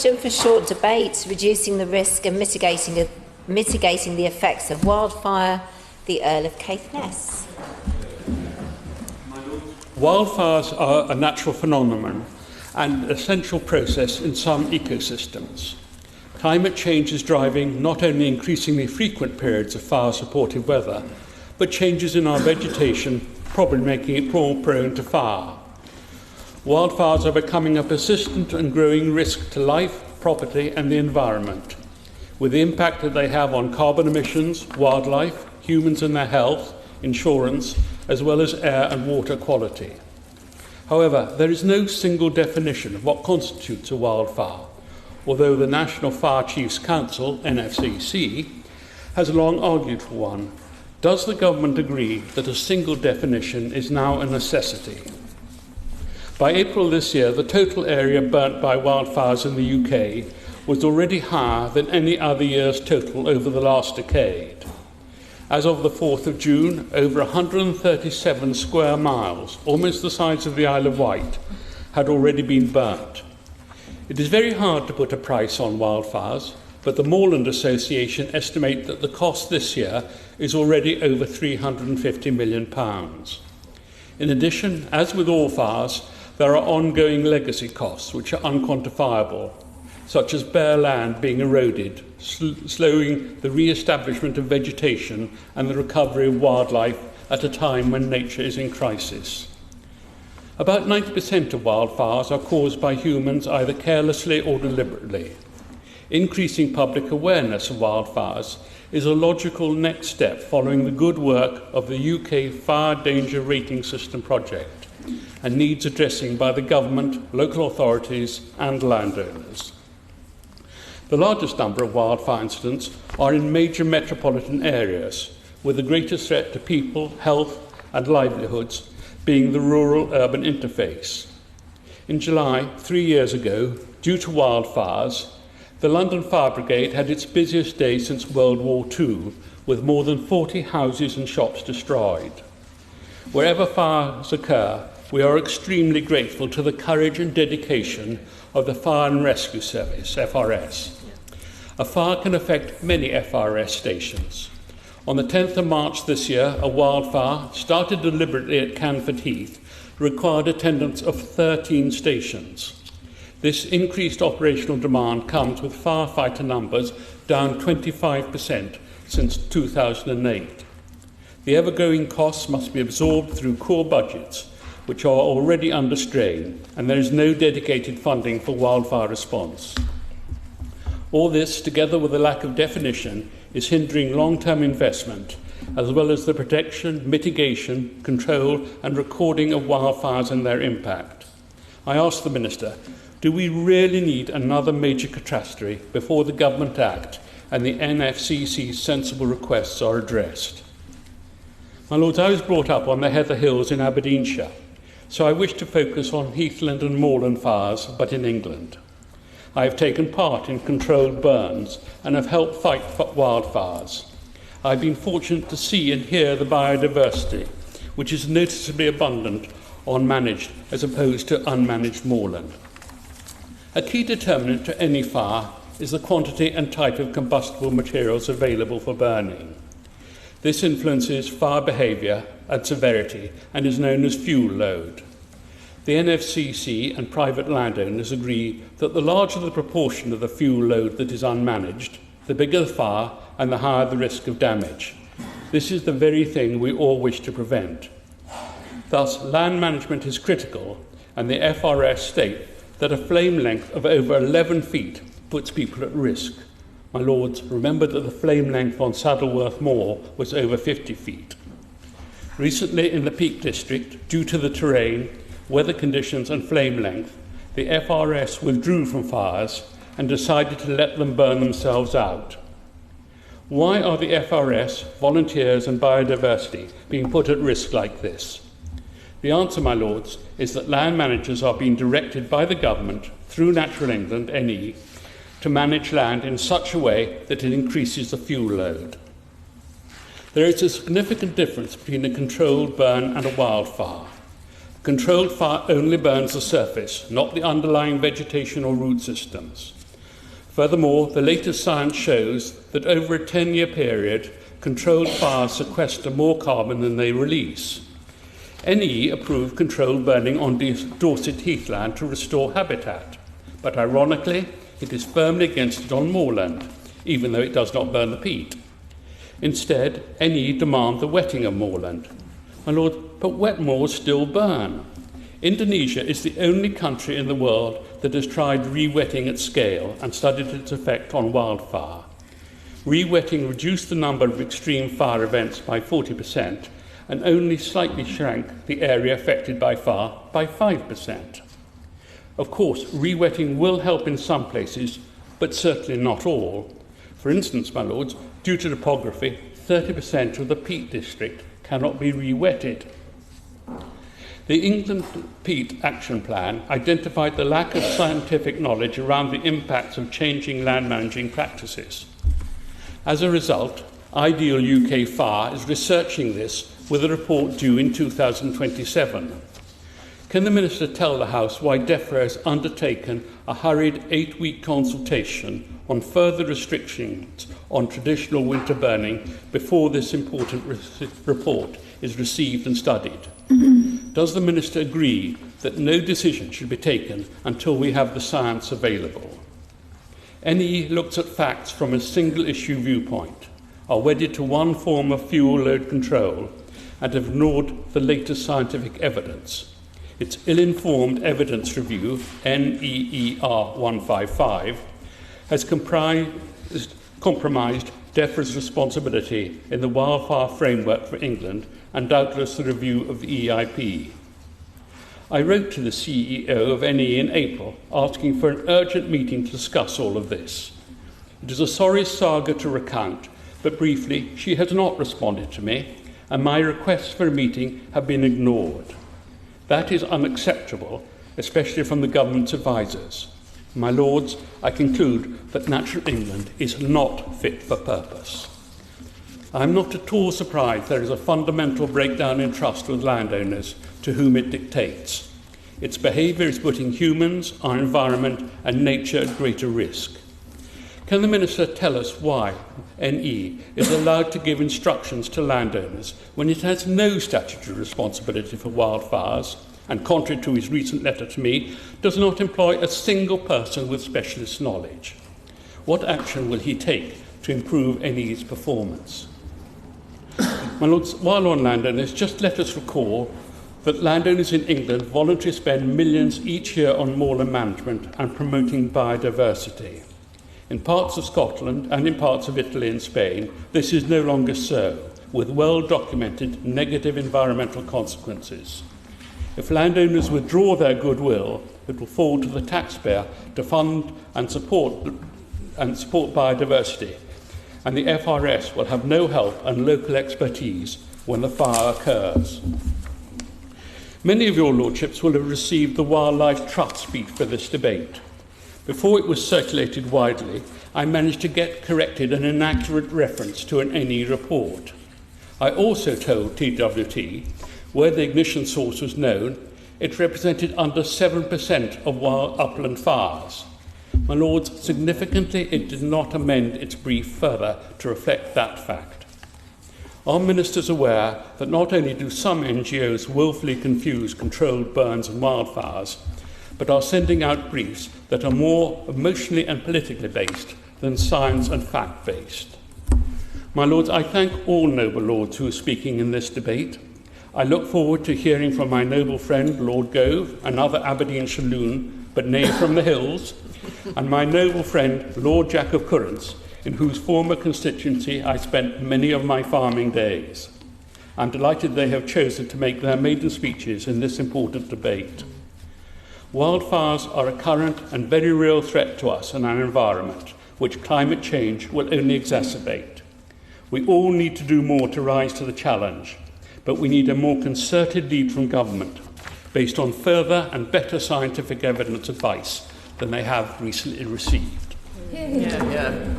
question for short debate, reducing the risk and mitigating the effects of wildfire, the Earl of Caithness. Wildfires are a natural phenomenon and an essential process in some ecosystems. Climate change is driving not only increasingly frequent periods of fire-supportive weather, but changes in our vegetation, probably making it more prone to fire. Wildfires are becoming a persistent and growing risk to life, property and the environment, with the impact that they have on carbon emissions, wildlife, humans and their health, insurance, as well as air and water quality. However, there is no single definition of what constitutes a wildfire, although the National Fire Chiefs Council, NFCC, has long argued for one. Does the government agree that a single definition is now a necessity? By April this year, the total area burnt by wildfires in the UK was already higher than any other year's total over the last decade. As of the 4th of June, over 137 square miles, almost the size of the Isle of Wight, had already been burnt. It is very hard to put a price on wildfires, but the Moorland Association estimate that the cost this year is already over £350 million. In addition, as with all fires, there are ongoing legacy costs which are unquantifiable, such as bare land being eroded, slowing the re-establishment of vegetation and the recovery of wildlife at a time when nature is in crisis. About 90% of wildfires are caused by humans either carelessly or deliberately. Increasing public awareness of wildfires is a logical next step following the good work of the UK Fire Danger Rating System project and needs addressing by the government, local authorities and landowners. The largest number of wildfire incidents are in major metropolitan areas, with the greatest threat to people, health and livelihoods being the rural-urban interface. In July, 3 years ago, due to wildfires, the London Fire Brigade had its busiest day since World War II, with more than 40 houses and shops destroyed. Wherever fires occur, we are extremely grateful to the courage and dedication of the Fire and Rescue Service, FRS. A fire can affect many FRS stations. On the 10th of March this year, a wildfire, started deliberately at Canford Heath, required attendance of 13 stations. This increased operational demand comes with firefighter numbers down 25% since 2008. The ever-growing costs must be absorbed through core budgets, which are already under strain, and there is no dedicated funding for wildfire response. All this, together with a lack of definition, is hindering long-term investment, as well as the protection, mitigation, control and recording of wildfires and their impact. I ask the Minister, do we really need another major catastrophe before the government act and the NFCC's sensible requests are addressed? My Lords, I was brought up on the Heather Hills in Aberdeenshire, so I wish to focus on Heathland and Moorland fires, but in England. I have taken part in controlled burns and have helped fight wildfires. I've been fortunate to see and hear the biodiversity, which is noticeably abundant on managed as opposed to unmanaged moorland. A key determinant to any fire is the quantity and type of combustible materials available for burning. This influences fire behaviour and severity and is known as fuel load. The NFCC and private landowners agree that the larger the proportion of the fuel load that is unmanaged, the bigger the fire and the higher the risk of damage. This is the very thing we all wish to prevent. Thus, land management is critical, and the FRS state that a flame length of over 11 feet puts people at risk. My Lords, remember that the flame length on Saddleworth Moor was over 50 feet. Recently in the Peak District, due to the terrain, weather conditions and flame length, the FRS withdrew from fires and decided to let them burn themselves out. Why are the FRS, volunteers and biodiversity being put at risk like this? The answer, my Lords, is that land managers are being directed by the government through Natural England, NE, to manage land in such a way that it increases the fuel load. There is a significant difference between a controlled burn and a wildfire. Controlled fire only burns the surface, not the underlying vegetation or root systems. Furthermore, the latest science shows that over a 10-year period, controlled fires sequester more carbon than they release. NE approved controlled burning on Dorset heathland to restore habitat, but ironically, it is firmly against it on moorland, even though it does not burn the peat. Instead, NE demand the wetting of moorland. My lord, but wet moors still burn. Indonesia is the only country in the world that has tried re-wetting at scale and studied its effect on wildfire. Re-wetting reduced the number of extreme fire events by 40% and only slightly shrank the area affected by fire by 5%. Of course, re-wetting will help in some places, but certainly not all. For instance, my lords, due to topography, 30% of the peat district cannot be re-wetted. The England Peat Action Plan identified the lack of scientific knowledge around the impacts of changing land managing practices. As a result, Ideal UK Fire is researching this with a report due in 2027. Can the Minister tell the House why DEFRA has undertaken a hurried 8-week consultation on further restrictions on traditional winter burning before this important report is received and studied? Does the Minister agree that no decision should be taken until we have the science available? NE looks at facts from a single-issue viewpoint, are wedded to one form of fuel load control, and have ignored the latest scientific evidence. Its ill-informed evidence review, NEER 155, has compromised DEFRA's responsibility in the wildfire framework for England and doubtless the review of the EIP. I wrote to the CEO of NE in April asking for an urgent meeting to discuss all of this. It is a sorry saga to recount, but briefly, she has not responded to me, and my requests for a meeting have been ignored. That is unacceptable, especially from the government's advisers. My lords, I conclude that Natural England is not fit for purpose. I am not at all surprised there is a fundamental breakdown in trust with landowners to whom it dictates. Its behaviour is putting humans, our environment and nature at greater risk. Can the Minister tell us why NE is allowed to give instructions to landowners when it has no statutory responsibility for wildfires and, contrary to his recent letter to me, does not employ a single person with specialist knowledge? What action will he take to improve NE's performance? My lords, while on landowners, just let us recall that landowners in England voluntarily spend millions each year on moorland management and promoting biodiversity. In parts of Scotland and in parts of Italy and Spain, this is no longer so, with well-documented negative environmental consequences. If landowners withdraw their goodwill, it will fall to the taxpayer to fund and support biodiversity, and the FRS will have no help and local expertise when the fire occurs. Many of your lordships will have received the Wildlife Trust speech for this debate. Before it was circulated widely, I managed to get corrected an inaccurate reference to an NE report. I also told TWT, where the ignition source was known, it represented under 7% of wild upland fires. My lords, significantly, it did not amend its brief further to reflect that fact. Are ministers aware that not only do some NGOs willfully confuse controlled burns and wildfires, but are sending out briefs that are more emotionally and politically based than science and fact-based? My lords, I thank all noble lords who are speaking in this debate. I look forward to hearing from my noble friend Lord Gove, another Aberdeenshire loon, but nay from the hills, and my noble friend Lord Jack of Currants, in whose former constituency I spent many of my farming days. I'm delighted they have chosen to make their maiden speeches in this important debate. Wildfires are a current and very real threat to us and our environment, which climate change will only exacerbate. We all need to do more to rise to the challenge, but we need a more concerted lead from government, based on further and better scientific evidence advice than they have recently received. Yeah.